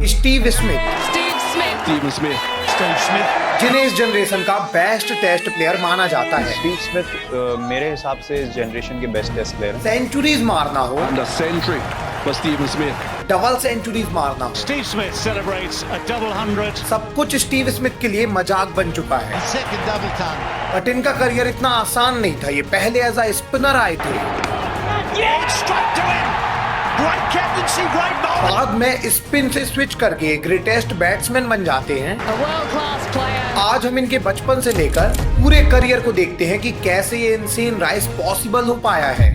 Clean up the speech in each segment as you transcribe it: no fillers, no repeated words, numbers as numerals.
Steve Smith, Stephen Smith. जिन्हें इस generation का बेस्ट टेस्ट प्लेयर माना जाता है। स्टीव स्मिथ मेरे हिसाब से इस जनरेशन के बेस्ट टेस्ट प्लेयर हैं। सेंचुरीज मारना हो, And a century for Stephen Smith. Double centuries मारना हो, Steve Smith celebrates a double 100. सब कुछ स्टीव स्मिथ के लिए मजाक बन चुका है। Second double ton. बट इनका करियर इतना आसान नहीं था। ये पहले एज अ स्पिनर आए थे, It's struck to him. Great captaincy, great bowling. बाद में स्पिन से स्विच करके ग्रेटेस्ट बैट्समैन बन जाते हैं। A world-class player. आज हम इनके बचपन से लेकर पूरे करियर को देखते हैं कि कैसे ये इनसेन राइज पॉसिबल हो पाया है।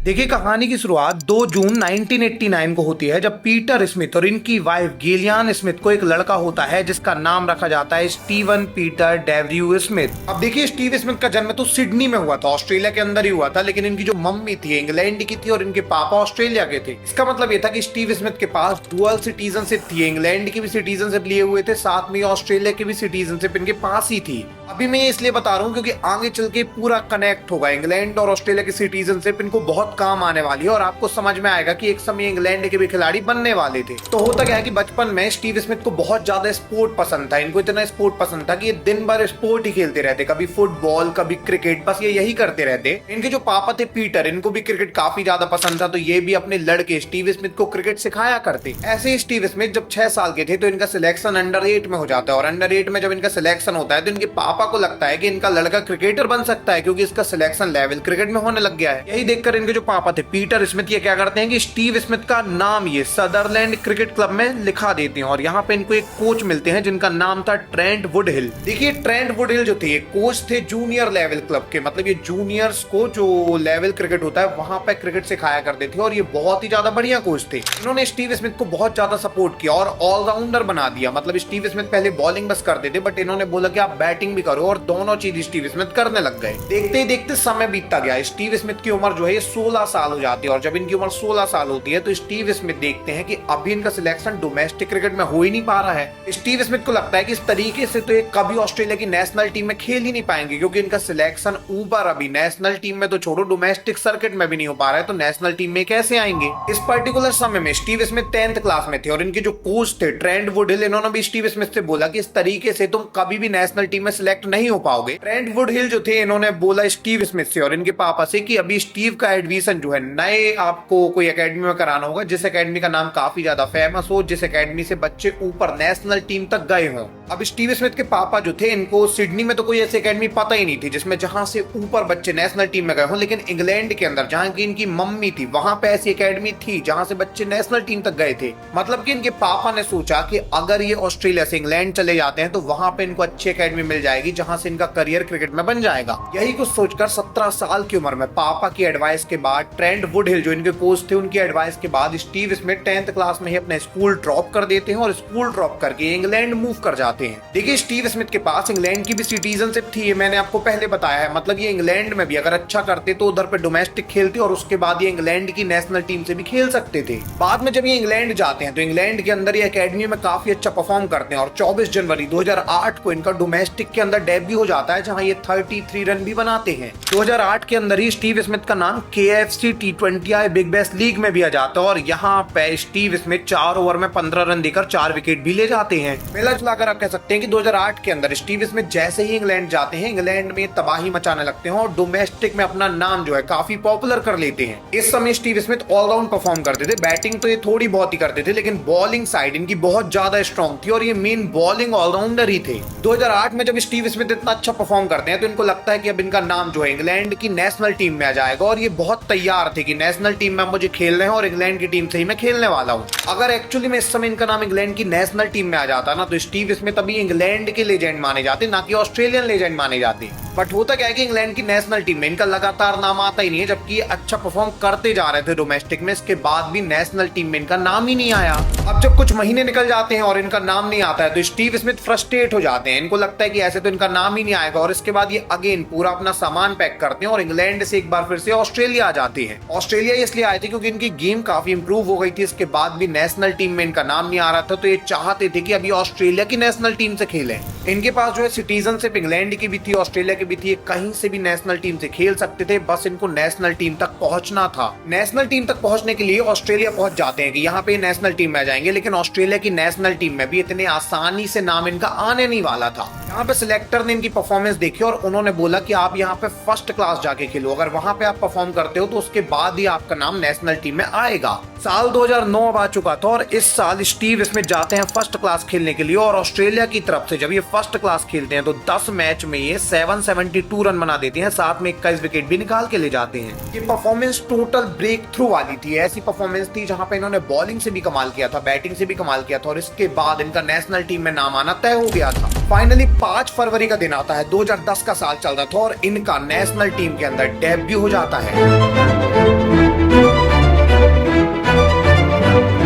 देखिए, कहानी की शुरुआत 2 जून 1989 को होती है, जब पीटर स्मिथ और इनकी वाइफ गिलियन स्मिथ को एक लड़का होता है जिसका नाम रखा जाता है स्टीवन पीटर डेवरयू स्मिथ। अब देखिए, स्टीव स्मिथ का जन्म तो सिडनी में हुआ था, ऑस्ट्रेलिया के अंदर ही हुआ था, लेकिन इनकी जो मम्मी थी इंग्लैंड की थी और इनके पापा ऑस्ट्रेलिया के थे। इसका मतलब ये था कि स्टीव स्मिथ के पास डुअल सिटीजनशिप थी, इंग्लैंड की भी सिटीजनशिप लिए हुए थे, साथ में ऑस्ट्रेलिया की भी सिटीजनशिप इनके पास ही थी। अभी मैं ये इसलिए बता रहा हूँ क्योंकि आगे चल के पूरा कनेक्ट होगा। इंग्लैंड और ऑस्ट्रेलिया की सिटीजनशिप इनको बहुत काम आने वाली है और आपको समझ में आएगा कि एक समय इंग्लैंड के भी खिलाड़ी बनने वाले थे। तो होता क्या है कि बचपन में स्टीव स्मिथ को बहुत ज्यादा स्पोर्ट पसंद था। इनको इतना स्पोर्ट पसंद था कि ये दिन भर स्पोर्ट ही खेलते रहते, कभी फुटबॉल कभी क्रिकेट, बस ये यही करते रहते। इनके जो पापा थे पीटर, इनको भी क्रिकेट काफी ज्यादा पसंद था, तो ये भी अपने लड़के स्टीव स्मिथ को क्रिकेट सिखाया करते। ऐसे ही स्टीव स्मिथ जब 6 साल के थे तो इनका सिलेक्शन अंडर 8 में हो जाता है और अंडर 8 में जब इनका सिलेक्शन होता है तो इनके पापा को लगता है कि इनका लड़का क्रिकेटर बन सकता है क्योंकि इसका सिलेक्शन लेवल क्रिकेट में होने लग गया है। यही देखकर इनके जो पापा थे पीटर स्मिथ ये क्या करते हैं कि स्टीव स्मिथ का नाम ये सदरलैंड क्रिकेट क्लब में लिखा देते हैं और यहाँ पे इनको एक कोच मिलते हैं जिनका नाम था ट्रेंट वुडहिल। देखिए, ट्रेंट वुडहिल जो थे ये कोच थे जूनियर लेवल क्लब के, मतलब ये जूनियर्स को जो लेवल क्रिकेट होता है वहां पे क्रिकेट सिखाया करते थे और ये बहुत ही ज्यादा बढ़िया कोच थे। इन्होंने स्टीव स्मिथ को बहुत ज्यादा सपोर्ट किया और ऑलराउंडर बना दिया। मतलब स्टीव स्मिथ पहले बॉलिंग बस करते थे बट इन्होंने बोला कि आप बैटिंग भी करो और दोनों चीज स्टीव स्मिथ करने लग गए। देखते ही देखते समय बीतता गया। स्टीव स्मिथ की उम्र जो है 16 साल हो जाती है और जब इनकी उम्र 16 साल होती है तो स्टीव स्मिथ देखते हैं कि अभी इनका सिलेक्शन डोमेस्टिक क्रिकेट में हो ही नहीं पा रहा है। स्टीव स्मिथ को लगता है कि इस तरीके से तो ये कभी ऑस्ट्रेलिया की नेशनल टीम में खेल ही नहीं पाएंगे क्योंकि इनका सिलेक्शन ऊपर अभी नेशनल टीम में तो छोड़ो डोमेस्टिक सर्किट में भी नहीं हो पा रहा है, तो नेशनल टीम में कैसे आएंगे। इस पर्टिकुलर समय में स्टीव स्मिथ 10th क्लास में थे और इनके जो कोच थे ट्रेंट वुडहिल, इन्होंने भी स्टीव स्मिथ से बोला कि इस तरीके से तुम कभी भी नेशनल टीम में सिलेक्ट नहीं हो पाओगे। ट्रेंट वुडहिल जो थे इन्होंने बोला स्टीव स्मिथ से और इनके पापा से कि अभी स्टीव का एडमिशन जो है नए आपको कोई एकेडमी में कराना होगा, जिस एकेडमी का नाम काफी ज्यादा फेमस हो, जिस एकेडमी से बच्चे ऊपर नेशनल टीम तक गए हों। अब स्टीव स्मिथ के पापा जो थे इनको सिडनी में तो कोई ऐसी एकेडमी पता ही नहीं थी जिसमें जहां से ऊपर बच्चे नेशनल टीम में गए हों, लेकिन इंग्लैंड के अंदर जहां की इनकी मम्मी थी वहां पे ऐसी एकेडमी थी जहां से बच्चे नेशनल टीम तक गए थे। मतलब कि इनके पापा ने सोचा कि अगर ये ऑस्ट्रेलिया से इंग्लैंड चले जाते हैं तो वहां पे इनको अच्छी एकेडमी मिल जाएगी जहां से इनका करियर क्रिकेट में बन जाएगा। यही कुछ सोचकर 17 साल की उम्र में पापा की एडवाइस के बाद ट्रेंट वुडहिल जो इनके कोच थे उनकी एडवाइस के बाद स्टीव स्मिथ 10th क्लास में ही अपना स्कूल ड्रॉप कर देते हैं और स्कूल ड्रॉप करके इंग्लैंड मूव कर जाते हैं। देखिए, स्टीव स्मिथ के पास इंग्लैंड की भी सिटीजनशिप थी, ये मैंने आपको पहले बताया है। मतलब ये इंग्लैंड में भी अगर अच्छा करते तो उधर पे डोमेस्टिक खेलते और उसके बाद ये इंग्लैंड की नेशनल टीम से भी खेल सकते थे। बाद में जब ये इंग्लैंड जाते हैं तो इंग्लैंड के अंदर ये एकेडमी में काफी अच्छा परफॉर्म करते हैं और 24 जनवरी 2008 को इनका डोमेस्टिक के अंदर डेब्यू हो जाता है जहां ये 33 रन भी बनाते हैं। 2008 के अंदर ही स्टीव स्मिथ का नाम KFC T20I big bash league में भी आ जाता है और यहाँ पे स्टीव स्मिथ 4 ओवर में 15 रन देकर 4 विकेट भी ले जाते हैं। मिला जुलाकर आप कह सकते हैं कि 2008 के अंदर स्टीव स्मिथ जैसे ही इंग्लैंड जाते हैं इंग्लैंड में तबाही मचाने लगते हैं और डोमेस्टिक में अपना नाम जो है काफी पॉपुलर कर लेते हैं। इस समय स्टीव स्मिथ ऑलराउंड परफॉर्म करते थे, बैटिंग तो ये थोड़ी बहुत ही करते थे लेकिन बॉलिंग साइड इनकी बहुत ज्यादा स्ट्रॉन्ग थी और ये मेन बॉलिंग ऑलराउंडर ही थे। 2008 में जब स्टीव स्मिथ इतना अच्छा परफॉर्म करते हैं तो इनको लगता है कि अब इनका नाम जो है इंग्लैंड की नेशनल टीम में आ जाएगा और ये बहुत तैयार थे कि नेशनल टीम में मुझे खेलना है और इंग्लैंड की टीम से ही मैं खेलने वाला हूँ। अगर एक्चुअली में इस समय इनका नाम इंग्लैंड की नेशनल टीम में आ जाता ना तो स्टीव स्मिथ अभी इंग्लैंड के लेजेंड माने जाते, ना कि ऑस्ट्रेलियन लेजेंड माने जाते। बट होता क्या है कि इंग्लैंड की नेशनल टीम में इनका लगातार नाम आता ही नहीं है, जबकि अच्छा परफॉर्म करते जा रहे थे डोमेस्टिक में, इसके बाद भी नेशनल टीम में इनका नाम ही नहीं आया। अब जब कुछ महीने निकल जाते हैं और इनका नाम नहीं आता है तो स्टीव स्मिथ फ्रस्ट्रेट हो जाते हैं। इनको लगता है कि ऐसे तो इनका नाम ही नहीं आएगा और इसके बाद ये अगेन पूरा अपना सामान पैक करते हैं और इंग्लैंड से एक बार फिर से ऑस्ट्रेलिया आ जाते हैं। ऑस्ट्रेलिया इसलिए आए थे क्योंकि इनकी गेम काफी इंप्रूव हो गई थी, इसके बाद भी नेशनल टीम में इनका नाम नहीं आ रहा था, तो ये चाहते थे कि अभी ऑस्ट्रेलिया की नेशनल टीम से खेलें। इनके पास जो है सिटीजनशिप इंग्लैंड की भी थी, ऑस्ट्रेलिया की भी थी, कहीं से भी नेशनल टीम से खेल सकते थे, बस इनको नेशनल टीम तक पहुंचना था। नेशनल टीम तक पहुंचने के लिए ऑस्ट्रेलिया पहुंच जाते हैं कि यहाँ पे नेशनल टीम में आ जाएंगे, लेकिन ऑस्ट्रेलिया की नेशनल टीम में भी इतने आसानी से नाम इनका आने नहीं वाला था। यहाँ पे सिलेक्टर ने इनकी परफॉर्मेंस देखी और उन्होंने बोला कि आप यहाँ पे फर्स्ट क्लास जाके खेलो, अगर वहां पे आप परफॉर्म करते हो तो उसके बाद ही आपका नाम नेशनल टीम में आएगा। साल 2009 अब आ चुका था और इस साल स्टीव स्मिथ जाते हैं फर्स्ट क्लास खेलने के लिए और ऑस्ट्रेलिया की तरफ से जब ये फर्स्ट क्लास खेलते हैं तो 10 मैच में ये 772 रन बना देते हैं, साथ में 21 विकेट भी निकाल के ले जाते हैं। ये परफॉर्मेंस टोटल ब्रेक थ्रू वाली थी, ऐसी परफॉर्मेंस थी जहां पे इन्होंने बॉलिंग से भी कमाल किया था, बैटिंग से भी कमाल किया था और इसके बाद इनका नेशनल टीम में नाम आना तय हो गया था। फाइनली 5 फरवरी का दिन आता है, 2010 का साल चल रहा था और इनका नेशनल टीम के अंदर डेब्यू हो जाता है।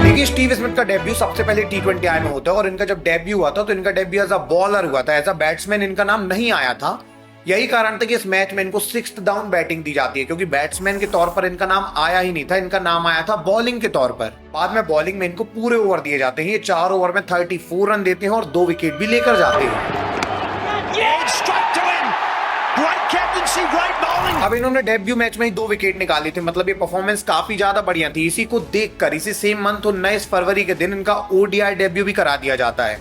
देखिए स्टीव स्मिथ का डेब्यू सबसे पहले T20I में होता है और इनका जब डेब्यू हुआ था तो इनका डेब्यू एज अ बॉलर हुआ था, एज अ बैट्समैन इनका नाम नहीं आया था। यही कारण था कि इस मैच में इनको 6th डाउन बैटिंग दी जाती है, क्योंकि बैट्समैन के तौर पर इनका नाम आया ही नहीं था, इनका नाम आया था बॉलिंग के तौर पर। बाद में बॉलिंग में इनको पूरे ओवर दिए जाते हैं, ये 4 ओवर में 34 रन देते हैं और 2 विकेट भी लेकर जाते हैं। अब इन्होंने डेब्यू मैच में ही 2 विकेट निकाली थी, मतलब ये परफॉर्मेंस काफी ज्यादा बढ़िया थी। इसी को देखकर इसी सेम मंथ 19 फरवरी के दिन इनका ODI डेब्यू भी करा दिया जाता है।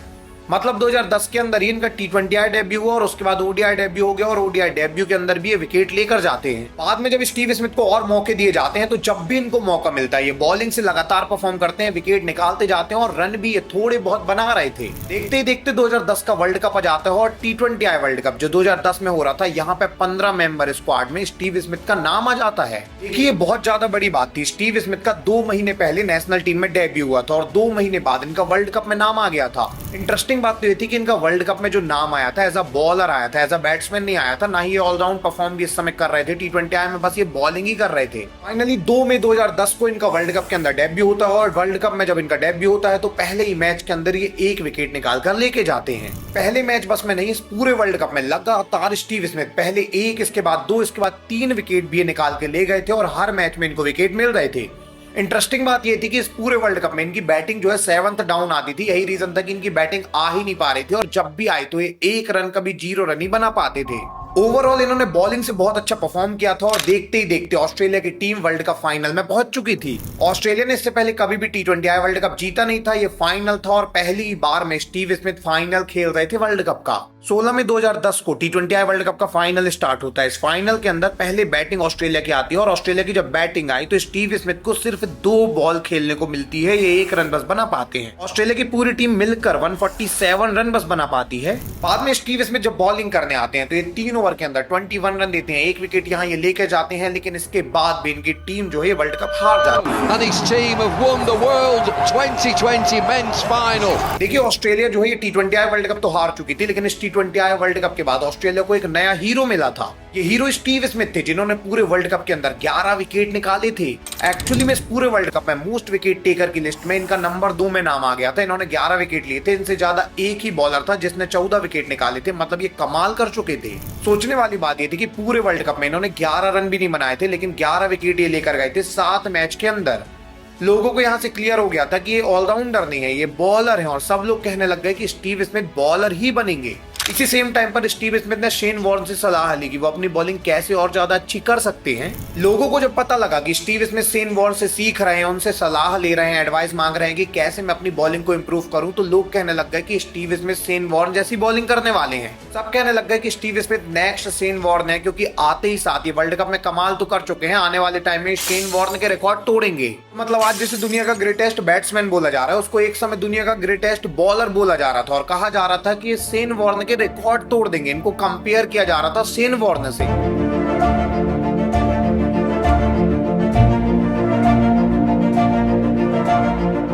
मतलब 2010 के अंदर ही इनका T20I डेब्यू हुआ और उसके बाद ODI डेब्यू हो गया और ODI डेब्यू के अंदर भी ये विकेट लेकर जाते हैं। बाद में जब स्टीव स्मिथ को और मौके दिए जाते हैं तो जब भी इनको मौका मिलता है ये बॉलिंग से लगातार परफॉर्म करते हैं, विकेट निकालते जाते हैं और रन भी ये थोड़े बहुत बना रहे थे। देखते ही देखते 2010 का वर्ल्ड कप आ जाता है और T20I वर्ल्ड कप जो 2010 में हो रहा था, यहाँ पे 15 मेंबर स्क्वाड में स्टीव स्मिथ का नाम आ जाता है। देखिए बहुत ज्यादा बड़ी बात थी, स्टीव स्मिथ का 2 महीने पहले नेशनल टीम में डेब्यू हुआ था और 2 महीने बाद इनका वर्ल्ड कप में नाम आ गया था। इंटरेस्टिंग बात तो ये थी कि इनका वर्ल्ड कप में जो नाम आया था एज अ बॉलर आया था, एज अ बैट्समैन नहीं आया था, ना ही ऑलराउंड परफॉर्म भी इस समय कर रहे थे T20I में, बस ये बॉलिंग ही कर रहे थे। फाइनली 2 मई 2010 को इनका वर्ल्ड कप के अंदर डेब्यू होता है और वर्ल्ड कप में जब इनका डेब्यू होता है तो पहले ही मैच के अंदर ये 1 विकेट निकाल कर लेके जाते हैं। पहले मैच बस में नहीं, इस पूरे वर्ल्ड कप में लगातार स्टीव स्मिथ पहले 1, इसके बाद 2, इसके बाद 3 विकेट भी निकाल के ले गए थे और हर मैच में इनको विकेट मिल रहे थे। इंटरेस्टिंग बात ये थी कि इस पूरे वर्ल्ड कप में इनकी बैटिंग जो है 7th डाउन आती थी, यही रीजन था कि इनकी बैटिंग आ ही नहीं पा रही थी और जब भी आई तो ये 1 रन कभी 0 रन ही बना पाते थे। ओवरऑल इन्होंने बॉलिंग से बहुत अच्छा परफॉर्म किया था और देखते ही देखते ऑस्ट्रेलिया की टीम वर्ल्ड कप फाइनल में पहुंच चुकी थी। ऑस्ट्रेलिया ने इससे पहले कभी भी T20I वर्ल्ड कप जीता नहीं था, ये फाइनल था और पहली बार में स्टीव स्मिथ फाइनल खेल रहे थे वर्ल्ड कप का। 16 मई 2010 को T20I वर्ल्ड कप का फाइनल स्टार्ट होता है। इस फाइनल के अंदर पहले बैटिंग ऑस्ट्रेलिया की आती है और ऑस्ट्रेलिया की जब बैटिंग आई तो स्टीव स्मिथ को सिर्फ 2 बॉल खेलने को मिलती है, ये 1 रन बस बना पाते हैं। ऑस्ट्रेलिया की पूरी टीम मिलकर 147 रन बस बना पाती है। बाद में स्टीव स्मिथ जब बॉलिंग करने आते हैं तो ये 3 ओवर के अंदर 21 रन देते हैं, 1 विकेट यहाँ ये लेके जाते हैं, लेकिन इसके बाद भी इनकी टीम जो है वर्ल्ड कप हार जाती है। And his team have won the World 2020 Men's Final. देखिए ऑस्ट्रेलिया जो है ये T20I वर्ल्ड कप तो हार चुकी थी, लेकिन इस T20I वर्ल्ड कप के बाद ऑस्ट्रेलिया को एक नया हीरो मिला था। ये हीरो स्टीव स्मिथ थे, जिन्होंने पूरे वर्ल्ड कप के अंदर 11 विकेट निकाले थे। एक्चुअली में इस पूरे वर्ल्ड कप में मोस्ट विकेट टेकर की लिस्ट में इनका नंबर 2 में नाम आ गया था। इन्होंने 11 विकेट लिए थे, इनसे ज्यादा एक ही बॉलर था जिसने 14 विकेट निकाले थे, मतलब ये कमाल कर चुके थे। सोचने वाली बात ये थी कि पूरे वर्ल्ड कप में इन्होंने 11 रन भी नहीं बनाए थे, लेकिन 11 विकेट ये लेकर गए थे 7 मैच के अंदर। लोगों को यहाँ से क्लियर हो गया था कि ये ऑलराउंडर नहीं है, ये बॉलर है और सब लोग कहने लग गए कि स्टीव स्मिथ बॉलर ही बनेंगे। इसी सेम टाइम पर स्टीव स्मिथ ने शेन वॉर्न से सलाह ली कि वो अपनी बॉलिंग कैसे और ज्यादा अच्छी कर सकते हैं। लोगों को जब पता लगा कि स्टीव स्मिथ शेन वॉर्न से सीख रहे हैं, उनसे सलाह ले रहे हैं, एडवाइस मांग रहे हैं कि कैसे मैं अपनी बॉलिंग को इंप्रूव करूं, तो लोग कहने लग गए कि स्टीव स्मिथ शेन वॉर्न जैसी बॉलिंग करने वाले हैं। सब कहने लग गए कि Steve Smith next Shane Warne है, क्योंकि आते ही साथ ये वर्ल्ड कप में कमाल तो कर चुके हैं, आने वाले टाइम में शेन वॉर्न के रिकॉर्ड तोड़ेंगे। मतलब आज जिसे दुनिया का ग्रेटेस्ट बैट्समैन बोला जा रहा है, उसको एक समय दुनिया का ग्रेटेस्ट बॉलर बोला जा रहा था और कहा जा रहा था कि ये शेन वॉर्न के रिकॉर्ड तोड़ देंगे। इनको कंपेयर किया जा रहा था शेन वॉर्न से।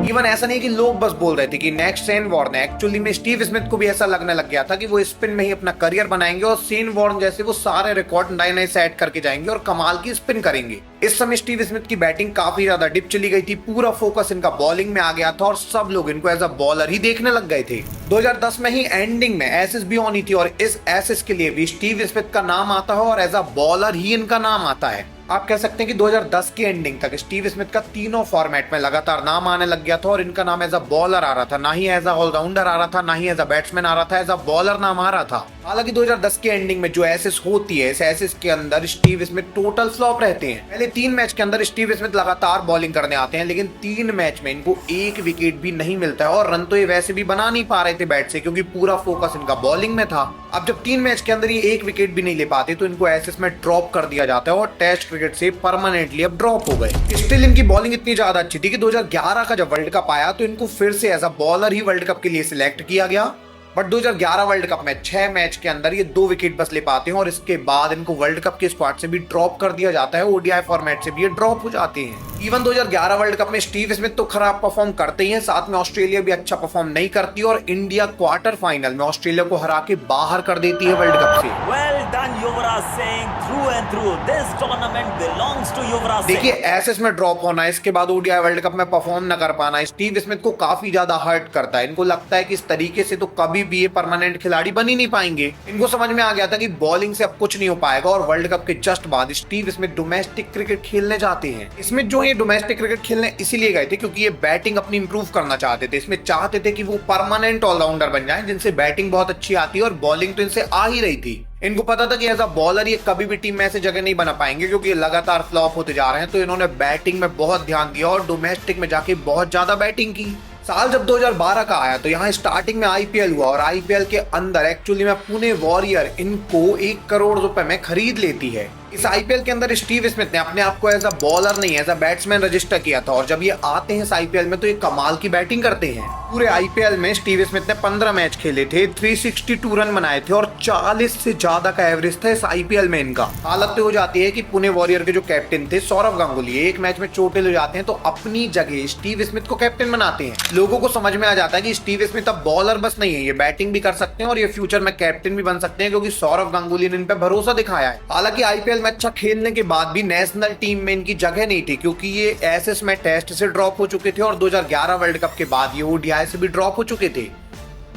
इवन ऐसा नहीं कि लोग बस बोल रहे थे कि नेक्स्ट शेन वॉर्न है, एक्चुअली में स्टीव स्मिथ को भी ऐसा लगने लग गया था कि वो स्पिन में ही अपना करियर बनाएंगे और शेन वॉर्न जैसे वो सारे रिकॉर्ड नए नए सेट करके जाएंगे और कमाल की स्पिन करेंगे। इस समय स्टीव स्मिथ की बैटिंग काफी ज्यादा डिप चली गई थी, पूरा फोकस इनका बॉलिंग में आ गया था और सब लोग इनको एज अ बॉलर ही देखने लग गए थे। 2010 में ही एंडिंग में एसेस भी होनी थी और इस एसेस के लिए भी स्टीव स्मिथ का नाम आता है और एज अ बॉलर ही इनका नाम आता है। आप कह सकते हैं कि 2010 की एंडिंग तक स्टीव स्मिथ का तीनों फॉर्मेट में लगातार नाम आने लग गया था और इनका नाम एज अ बॉलर आ रहा था, ना ही एज अ ऑलराउंडर आ रहा था, ना ही एज अ बैट्समैन आ रहा था, एज अ बॉलर नाम आ रहा था। हालांकि 2010 की एंडिंग में जो एसेस होती है, इस एसेस के अंदर स्टीव स्मिथ टोटल फ्लॉप रहते हैं। पहले 3 मैच के अंदर स्टीव स्मिथ लगातार बॉलिंग करने आते हैं, लेकिन 3 मैच में इनको 1 विकेट भी नहीं मिलता है और रन तो ये वैसे भी बना नहीं पा रहे थे बैट से, क्योंकि पूरा फोकस इनका बॉलिंग में था। अब जब 3 मैच के अंदर ये 1 विकेट भी नहीं ले पाते तो इनको एसेस में ड्रॉप कर दिया जाता है और टेस्ट क्रिकेट से परमानेंटली अब ड्रॉप हो गए। स्टिल इनकी बॉलिंग इतनी ज्यादा अच्छी थी कि 2011 का जब वर्ल्ड कप आया तो इनको फिर से एज अ बॉलर ही वर्ल्ड कप के लिए सिलेक्ट किया गया। बट 2011 वर्ल्ड कप में 6 मैच के अंदर ये 2 विकेट बस ले पाते हैं और इसके बाद इनको वर्ल्ड कप के स्क्वाड से भी ड्रॉप कर दिया जाता है, ओडीआई फॉर्मेट से भी ये ड्रॉप हो जाते हैं। इवन 2011 वर्ल्ड कप में स्टीव स्मिथ तो खराब परफॉर्म करते ही हैं, साथ में ऑस्ट्रेलिया भी अच्छा परफॉर्म नहीं करती और इंडिया क्वार्टर फाइनल में ऑस्ट्रेलिया को हरा के बाहर कर देती है वर्ल्ड कप से। Well done, Yuvraj Singh. Through and through, this tournament belongs to Yuvraj Singh. देखिए एसेस में ड्रॉप होना, इसके बाद ओडीआई वर्ल्ड कप में परफॉर्म न कर पाना स्टीव स्मिथ को काफी ज्यादा हर्ट करता है। इनको लगता है कि इस तरीके से तो कभी भी ये परमानेंट खिलाड़ी बन ही नहीं पाएंगे। इनको समझ में आ गया था कि बॉलिंग से अब कुछ नहीं हो पाएगा और वर्ल्ड कप के जस्ट बाद स्टीव स्मिथ डोमेस्टिक क्रिकेट खेलने जाते हैं। स्मिथ जो है डोमेस्टिक क्रिकेट खेलने इसीलिए गए थे क्योंकि ये बैटिंग अपनी इंप्रूव करना चाहते थे। इसमें चाहते थे कि वो परमानेंट ऑलराउंडर बन जाएं, जिनसे बैटिंग बहुत अच्छी आती है और बॉलिंग तो इनसे आ ही रही थी। इनको पता था कि एज अ बॉलर ये कभी भी टीम में ऐसे जगह नहीं बना पाएंगे क्योंकि ये लगातार फ्लॉप होते जा रहे हैं, तो इन्होंने बैटिंग में बहुत ध्यान दिया और डोमेस्टिक में जाके बहुत ज्यादा बैटिंग की। साल जब 2012 का आया तो यहाँ स्टार्टिंग में आईपीएल हुआ और आईपीएल के अंदर एक्चुअली में पुणे वॉरियर इनको 1 करोड़ रुपए में खरीद लेती है। इस आईपीएल के अंदर स्टीव स्मिथ ने अपने आप को एज अ बॉलर नहीं एज अ बैट्समैन रजिस्टर किया था और जब ये आते हैं इस आईपीएल में तो ये कमाल की बैटिंग करते हैं। पूरे आईपीएल में स्टीव स्मिथ ने 15 मैच खेले थे, 362 रन बनाए थे और 40 से ज्यादा का एवरेज था इस आईपीएल में इनका। हालत तो हो जाती है कि पुणे वॉरियर के जो कैप्टन थे सौरव गांगुली, एक मैच में चोटिल हो जाते हैं तो अपनी जगह स्टीव स्मिथ को कैप्टन बनाते हैं। लोगों को समझ में आ जाता है कि स्टीव स्मिथ अब बॉलर बस नहीं है, ये बैटिंग भी कर सकते हैं और ये फ्यूचर में कैप्टन भी बन सकते हैं क्योंकि सौरव गांगुली ने इन पे भरोसा दिखाया है। हालांकि आईपीएल में अच्छा खेलने के बाद भी नेशनल टीम में इनकी जगह नहीं थी क्योंकि ये एसेस में टेस्ट से ड्रॉप हो चुके थे और 2011 वर्ल्ड कप के बाद ये ओडीआई से भी ड्रॉप हो चुके थे।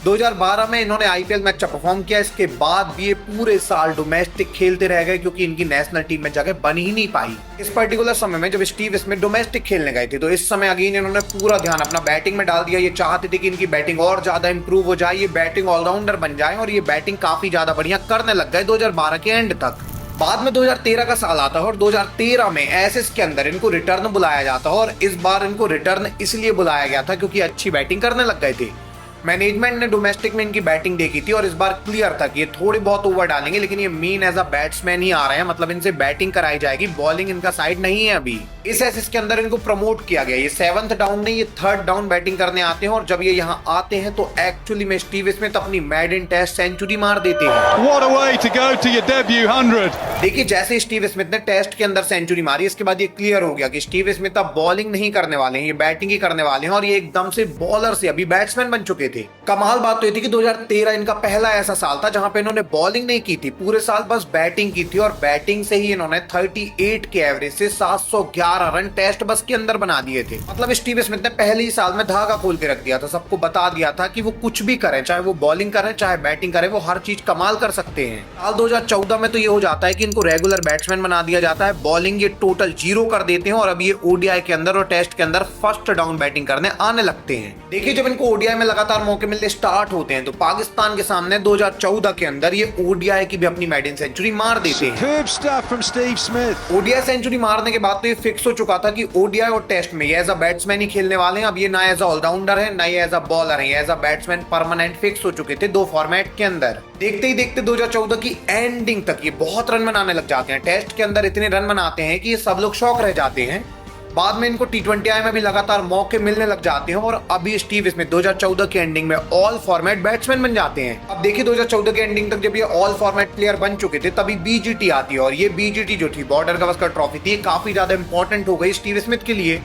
2012 में इन्होंने आईपीएल में अच्छा परफॉर्म किया, इसके बाद भी ये पूरे साल डोमेस्टिक खेलते रह गए क्योंकि इनकी नेशनल टीम में जगह बन ही नहीं पाई। इस पर्टिकुलर समय में जब स्टीव स्मिथ डोमेस्टिक खेलने गए थे तो इस समय अगेन इन्होंने पूरा ध्यान अपना बैटिंग में डाल दिया। ये चाहते थे कि इनकी बैटिंग और ज्यादा इंप्रूव हो जाए, ये बैटिंग ऑलराउंडर बन जाए और ये बैटिंग काफी ज्यादा बढ़िया करने लग गए 2012 के एंड तक। बाद में 2013 का साल आता है और 2013 में एसेस के अंदर इनको रिटर्न बुलाया जाता है और इस बार इनको रिटर्न इसलिए बुलाया गया था क्योंकि अच्छी बैटिंग करने लग गए थे। मैनेजमेंट ने डोमेस्टिक में इनकी बैटिंग देखी थी और इस बार क्लियर था कि ये थोड़े बहुत ओवर डालेंगे लेकिन ये मेन एज अ बैट्समैन ही आ रहे हैं, मतलब इनसे बैटिंग कराई जाएगी, बॉलिंग इनका साइड नहीं है अभी। इस एसेस के अंदर इनको प्रमोट किया गया, ये 7th डाउन नहीं ये 3rd डाउन बैटिंग करने आते हैं और जब ये यहाँ आते हैं तो एक्चुअली में स्टीव स्मिथ अपनी मैडन टेस्ट सेंचुरी मार देते हैं। What a way to go to your debut 100. देखिए जैसे स्टीव स्मिथ ने टेस्ट के अंदर सेंचुरी मारी इसके बाद ये क्लियर हो गया कि स्टीव स्मिथ अब बॉलिंग नहीं करने वाले हैं, ये बैटिंग ही करने वाले हैं और ये एकदम से बॉलर से अभी बैट्समैन बन चुके थे। कमाल बात तो ये थी कि 2013 इनका पहला ऐसा साल था जहां पे इन्होंने बॉलिंग नहीं की थी, पूरे साल बस बैटिंग की थी और बैटिंग से ही इन्होंने 38 के एवरेज से 711 रन टेस्ट बस के अंदर बना दिए थे। मतलब स्टीव स्मिथ ने पहले ही साल में धागा खोल के रख दिया था, सबको बता दिया था कि वो कुछ भी करें, चाहे वो बॉलिंग करें चाहे बैटिंग करें, वो हर चीज कमाल कर सकते हैं। साल 2014 में तो ये हो जाता है कि इनको रेगुलर बैट्समैन बना दिया जाता है, बॉलिंग ये टोटल 0 कर देते हैं और अब ये ओडीआई के अंदर और टेस्ट के अंदर फर्स्ट डाउन बैटिंग करने आने लगते हैं। देखिए जब इनको ओडीआई में लगातार मौके मिलने स्टार्ट होते हैं तो पाकिस्तान के सामने 2014 के अंदर ये ओडीआई की भी अपनी मैडन सेंचुरी मार देते हैं। Superb stuff from Steve Smith. ODI century मारने के बाद तो ये फिक्स हो चुका था कि ओडीआई और टेस्ट में ये एज अ बैट्समैन ही खेलने वाले हैं। अब ये ना एज अ ऑलराउंडर है ना ये एज अ बॉलर है, as a batsman permanent fix हो चुके थे 2 फॉर्मेट के अंदर। देखते ही देखते 2014 की एंडिंग तक ये बहुत रन बनाने लग जाते हैं, टेस्ट के अंदर इतने रन बनाते हैं कि ये सब लोग शौक रह जाते हैं। बाद में इनको T20I में भी लगातार मौके मिलने लग जाते हैं और अभी स्टीव स्मिथ 2014 के एंडिंग में ऑल फॉर्मेट बैट्समैन बन जाते हैं। अब देखिए 2014 के एंडिंग तक जब ये ऑल फॉर्मेट प्लेयर बन चुके थे तभी बीजीटी आती है और ये बीजीटी जो थी बॉर्डर गावस्कर ट्रॉफी थी, काफी ज्यादा इंपॉर्टेंट हो गई स्टीव स्मिथ के लिए।